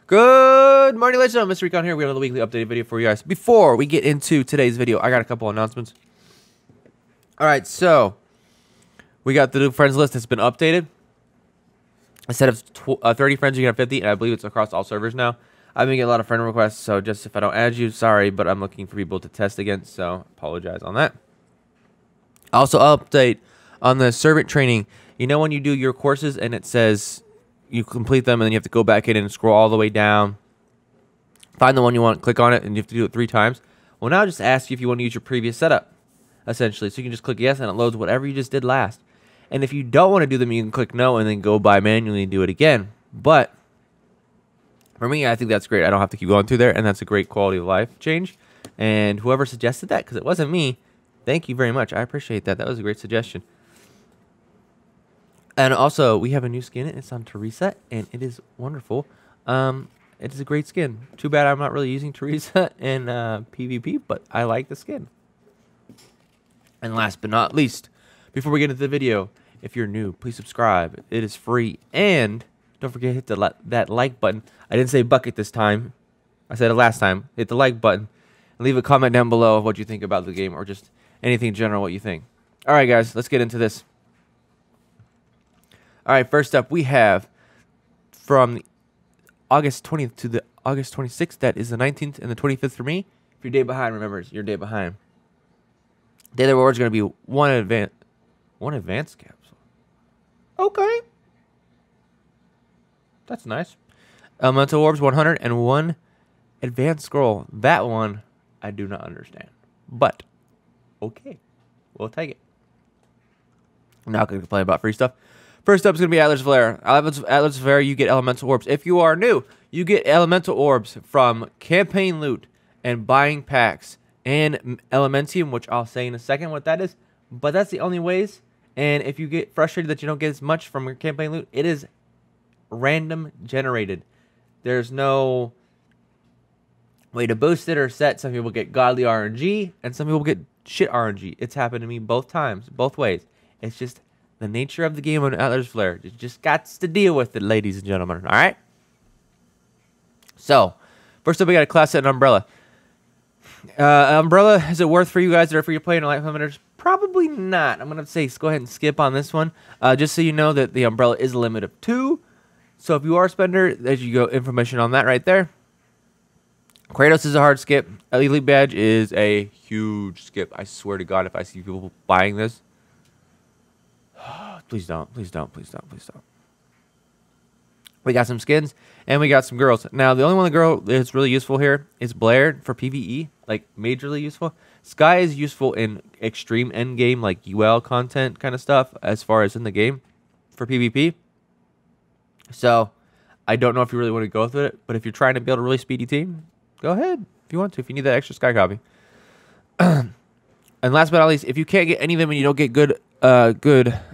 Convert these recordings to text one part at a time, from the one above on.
Good morning, ladies and gentlemen. MrRecon here. We have another weekly updated video for you guys. Before we get into today's video, I got a couple announcements. Alright, so we got the new friends list that's been updated. Instead of 30 friends, you can have 50, and I believe it's across all servers now. I've been getting a lot of friend requests, so just if I don't add you, sorry, but I'm looking for people to test against, so apologize on that. Also, update on the servant training. You know when you do your courses and it says you complete them and then you have to go back in and scroll all the way down, find the one you want, click on it, and you have to do it 3 times. Well, now just ask you if you want to use your previous setup, essentially. So you can just click yes and it loads whatever you just did last. And if you don't want to do them, you can click no and then go by manually and do it again. But for me, I think that's great. I don't have to keep going through there, and that's a great quality of life change. And whoever suggested that, because it wasn't me, thank you very much. I appreciate that. That was a great suggestion. And also, we have a new skin. It's on Teresa, and it is wonderful. It is a great skin. Too bad I'm not really using Teresa in PvP, but I like the skin. And last but not least, before we get into the video, if you're new, please subscribe. It is free. And don't forget to hit that like button. I didn't say bucket this time. I said it last time. Hit the like button. And leave a comment down below of what you think about the game, or just anything in general, what you think. All right, guys, let's get into this. All right, first up, we have from August 20th to the August 26th. That is the 19th and the 25th for me. If you're a day behind, remember, you're a day behind. Daily reward is going to be one advanced capsule. Okay. That's nice. Elemental orbs, 100, and 1 advanced scroll. That one, I do not understand. But, okay. We'll take it. I'm not going to complain about free stuff. First up is going to be Atlas Flare. Atlas Flare, you get elemental orbs. If you are new, you get elemental orbs from campaign loot and buying packs and Elementium, which I'll say in a second what that is. But that's the only ways. And if you get frustrated that you don't get as much from your campaign loot, it is random generated. There's no way to boost it or set. Some people get godly RNG, and some people get shit RNG. It's happened to me both times, both ways. It's just the nature of the game on Atlas Flare. You just got to deal with it, ladies and gentlemen. All right? So, first up, we got a class set and umbrella. Umbrella, is it worth for you guys that are free to play in Light Limiters? Probably not. I'm going to say go ahead and skip on this one. Just so you know that the umbrella is a limit of 2. So if you are a spender, there you go. Information on that right there. Kratos is a hard skip. Elite Badge is a huge skip. I swear to God, if I see people buying this, please don't, please don't, please don't, please don't. We got some skins, and we got some girls. Now, the only one girl that's really useful here is Blair for PvE, like majorly useful. Sky is useful in extreme endgame, like UL content kind of stuff, as far as in the game for PvP. So, I don't know if you really want to go through it, but if you're trying to build a really speedy team, go ahead if you want to, if you need that extra Sky copy. And last but not least, if you can't get any of them and you don't get good, I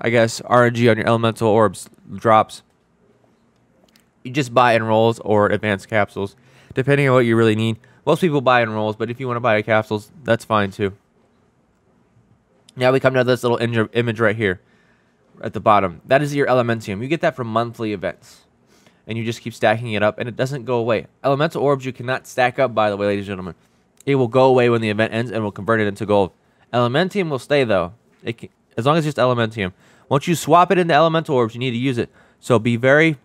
guess, RNG on your elemental orbs drops, you just buy enrolls or advanced capsules, depending on what you really need. Most people buy enrolls, but if you want to buy capsules, that's fine too. Now we come to this little image right here at the bottom. That is your Elementium. You get that from monthly events, and you just keep stacking it up, and it doesn't go away. Elemental orbs you cannot stack up, by the way, ladies and gentlemen. It will go away when the event ends, and will convert it into gold. Elementium will stay, though. As long as it's just Elementium. Once you swap it into elemental orbs, you need to use it. So be very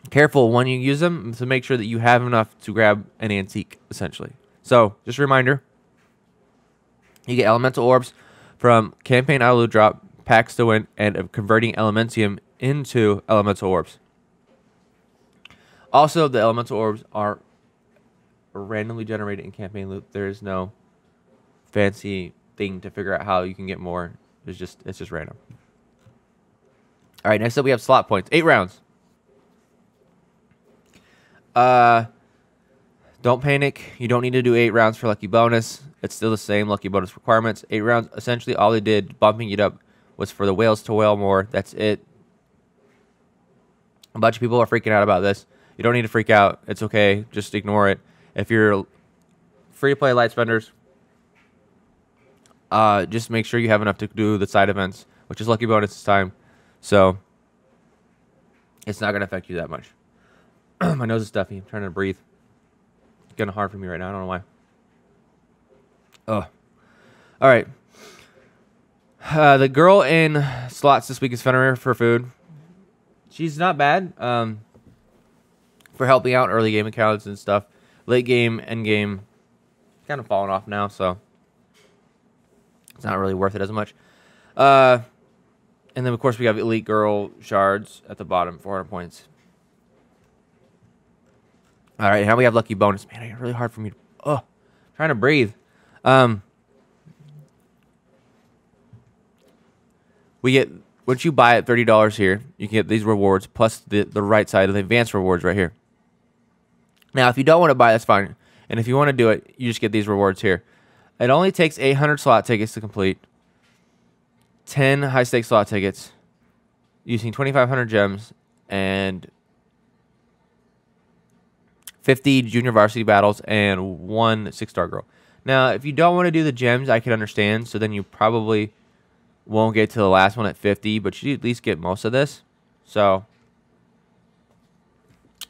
careful when you use them to make sure that you have enough to grab an antique, essentially. So, just a reminder. You get elemental orbs from campaign auto drop, packs to win, and converting Elementium into elemental orbs. Also, the elemental orbs are randomly generated in campaign loot. There is no fancy thing to figure out how you can get more. It's just random. All right, next up we have slot points. 8 rounds. Don't panic. You don't need to do 8 rounds for lucky bonus. It's still the same lucky bonus requirements. 8 rounds. Essentially, all they did bumping it up was for the whales to whale more. That's it. A bunch of people are freaking out about this. You don't need to freak out. It's okay. Just ignore it. If you're free to play light spenders, just make sure you have enough to do the side events, which is lucky bonus this time. So it's not going to affect you that much. My nose is stuffy. I'm trying to breathe. It's getting hard for me right now. I don't know why. Oh. All right. The girl in slots this week is Fenrir for food. She's not bad for helping out early game accounts and stuff. Late game, end game, kind of falling off now, so it's not really worth it as much. And then, of course, we have Elite Girl Shards at the bottom, 400 points. All right, now we have Lucky Bonus. Man, it's really hard for me to... trying to breathe. We get... Once you buy it, $30 here, you can get these rewards, plus the right side of the advanced rewards right here. Now, if you don't want to buy, that's fine. And if you want to do it, you just get these rewards here. It only takes 800 slot tickets to complete. 10 high-stakes slot tickets. Using 2,500 gems. And 50 junior varsity battles. And 1 6-star girl. Now, if you don't want to do the gems, I can understand. So then you probably won't get to the last one at 50. But you at least get most of this. So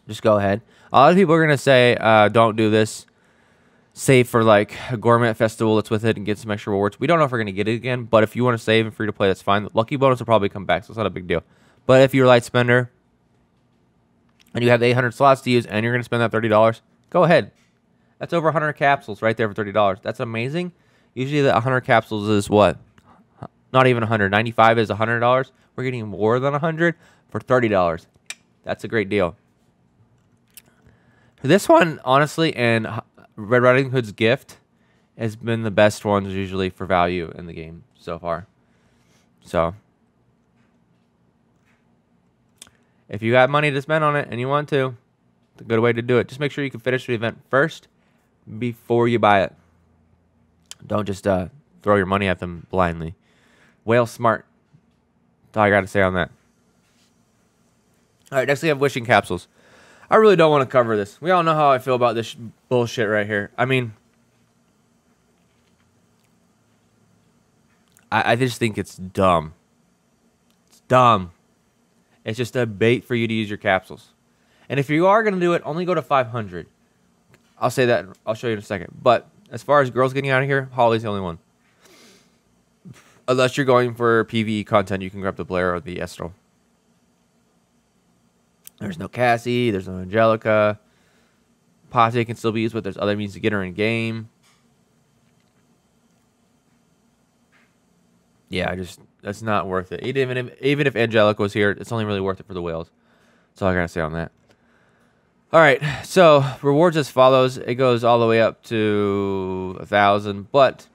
just go ahead. A lot of people are going to say, don't do this. Save for like a Gourmet Festival that's with it and get some extra rewards. We don't know if we're going to get it again, but if you want to save and free to play, that's fine. Lucky bonus will probably come back, so it's not a big deal. But if you're a light spender and you have 800 slots to use and you're going to spend that $30, go ahead. That's over 100 capsules right there for $30. That's amazing. Usually the 100 capsules is what? Not even 100. 95 is $100. We're getting more than 100 for $30. That's a great deal. This one, honestly, and Red Riding Hood's gift has been the best ones usually for value in the game so far. So, if you got money to spend on it and you want to, it's a good way to do it. Just make sure you can finish the event first before you buy it. Don't just throw your money at them blindly. Whale smart. That's all I got to say on that. All right, next we have wishing capsules. I really don't want to cover this. We all know how I feel about this bullshit right here. I mean, I just think it's dumb. It's dumb. It's just a bait for you to use your capsules. And if you are going to do it, only go to 500. I'll say that. I'll show you in a second. But as far as girls getting out of here, Holly's the only one. Unless you're going for PvE content, you can grab the Blair or the Estral. There's no Cassie. There's no Angelica. Pate can still be used, but there's other means to get her in game. Yeah, that's not worth it. Even if Angelica was here, it's only really worth it for the whales. That's all I gotta say on that. All right, so rewards as follows. It goes all the way up to 1,000, but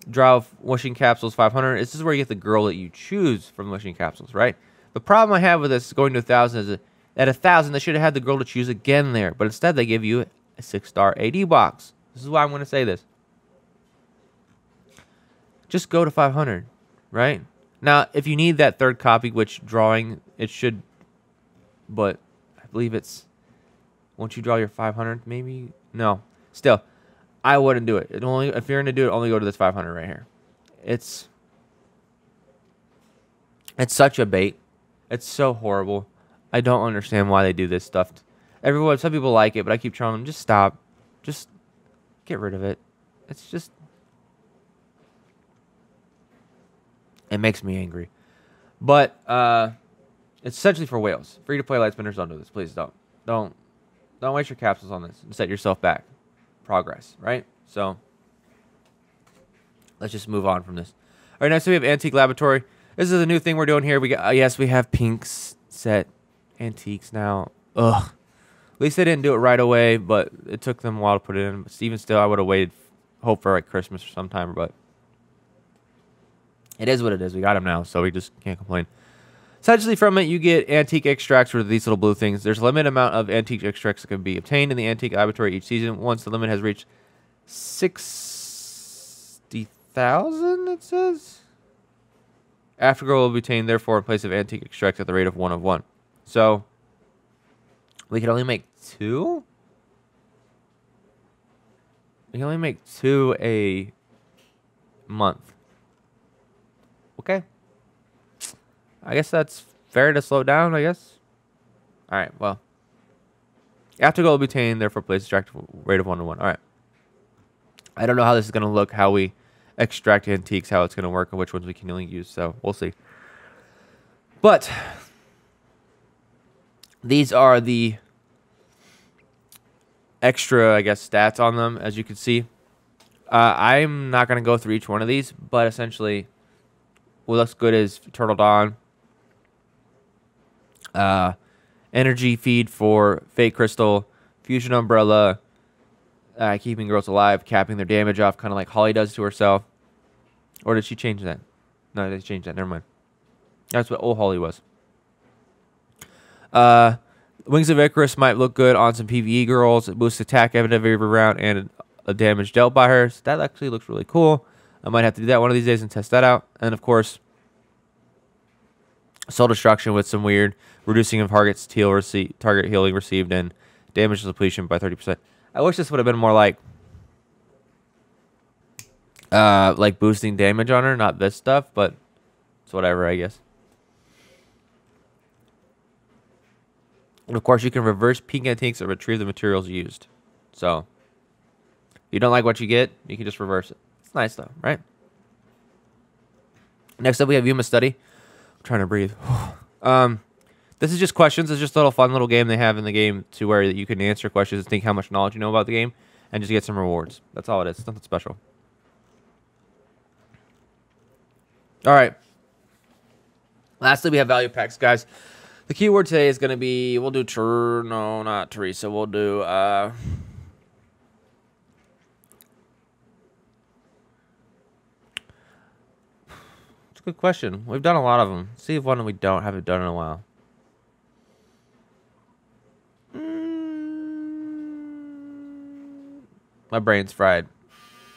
draw wishing capsules 500. This is where you get the girl that you choose from wishing capsules, right? The problem I have with this going to 1,000 is at 1,000 they should have had the girl to choose again there, but instead they give you a 6-star AD box. This is why I'm going to say this. Just go to 500, right? Now, if you need that third copy, which drawing it should, but I believe it's once you draw your 500, maybe no. Still, I wouldn't do it. If you're going to do it, only go to this 500 right here. It's such a bait. It's so horrible. I don't understand why they do this stuff. Some people like it, but I keep telling them, just stop. Just get rid of it. It's just... It makes me angry. But it's essentially for whales. Free-to-play light spinners, don't do this. Please don't. Don't waste your capsules on this and set yourself back. Progress, right? So, let's just move on from this. All right, next we have Antique Laboratory. This is a new thing we're doing here. We got yes, we have pinks set antiques now. Ugh. At least they didn't do it right away, but it took them a while to put it in. But even still, I would have waited, hope for like Christmas or sometime. But it is what it is. We got them now, so we just can't complain. Essentially, from it, you get antique extracts with these little blue things. There's a limited amount of antique extracts that can be obtained in the Antique Laboratory each season. Once the limit has reached 60,000, it says. Afterglow will be obtained, therefore, in place of antique extracts at the rate of 1 of 1. So, we can only make 2? We can only make 2 a month. Okay. I guess that's fair to slow down, I guess. Alright, well. After gold butane, therefore plays extract rate of 1 to 1. All right. I don't know how this is going to look, how we extract antiques, how it's going to work, and which ones we can only use. So we'll see. But these are the extra, I guess, stats on them, as you can see. I'm not going to go through each one of these, but essentially what looks good is Turtle Dawn. Energy feed for Fate Crystal, Fusion Umbrella, keeping girls alive, capping their damage off, kind of like Holly does to herself. Or did she change that? No, they changed that. Never mind. That's what old Holly was. Wings of Icarus might look good on some PvE girls. It boosts attack every round and a damage dealt by her. So that actually looks really cool. I might have to do that one of these days and test that out. And of course, Soul Destruction with some weird reducing of target healing received and damage depletion by 30%. I wish this would have been more like boosting damage on her, not this stuff, but it's whatever, I guess. And of course, you can reverse peak antiques or retrieve the materials used. So, if you don't like what you get, you can just reverse it. It's nice though, right? Next up, we have Yuma Study. I'm trying to breathe. This is just questions. It's just a little fun little game they have in the game to where you can answer questions and think how much knowledge you know about the game and just get some rewards. That's all it is. It's nothing special. All right. Lastly, we have value packs, guys. The keyword today is going to be, we'll do, no, not Teresa. We'll do, it's a good question. We've done a lot of them. Let's see if one we haven't done in a while. My brain's fried.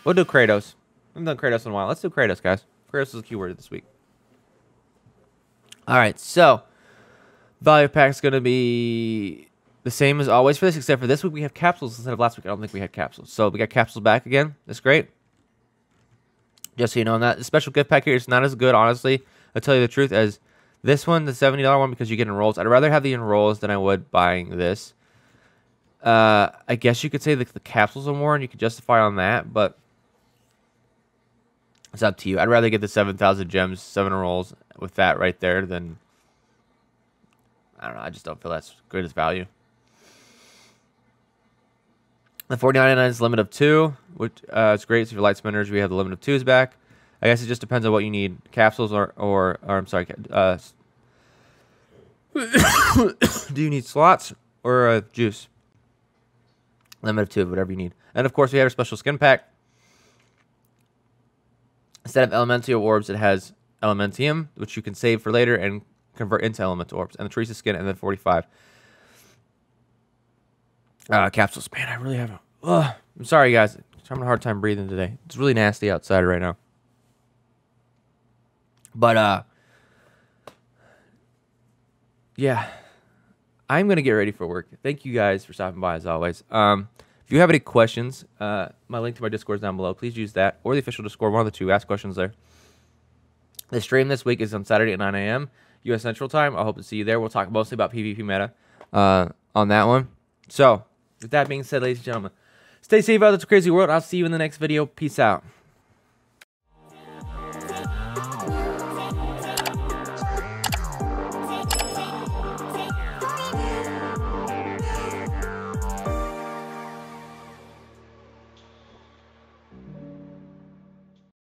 We'll do Kratos. I haven't done Kratos in a while. Let's do Kratos, guys. Kratos is the keyword this week. All right, so value pack is going to be the same as always for this, except for this week we have capsules instead of last week. I don't think we had capsules. So we got capsules back again. That's great. Just so you know, that the special gift pack here is not as good, honestly, I'll tell you the truth, as this one, the $70 one, because you get enrolls. I'd rather have the enrolls than I would buying this. I guess you could say the capsules are more, and you could justify on that, but it's up to you. I'd rather get the 7,000 gems, 7 enrolls with that right there than, I don't know, I just don't feel that's good as value. The $49.99 is limit of 2, which it's great. So for light spinners, we have the limit of 2s back. I guess it just depends on what you need. Capsules or I'm sorry, do you need slots or juice? Limit of 2, whatever you need. And of course, we have a special skin pack. Instead of Elementium orbs, it has Elementium, which you can save for later and convert into Elemental orbs. And the Teresa skin, and then 45. Capsules. Man, I really haven't. I'm sorry, guys. I'm having a hard time breathing today. It's really nasty outside right now. But, yeah. I'm going to get ready for work. Thank you guys for stopping by, as always. If you have any questions, my link to my Discord is down below. Please use that, or the official Discord, one of the two. Ask questions there. The stream this week is on Saturday at 9 a.m. U.S. Central Time. I hope to see you there. We'll talk mostly about PvP meta on that one. So, with that being said, ladies and gentlemen, stay safe out in this crazy world. I'll see you in the next video. Peace out.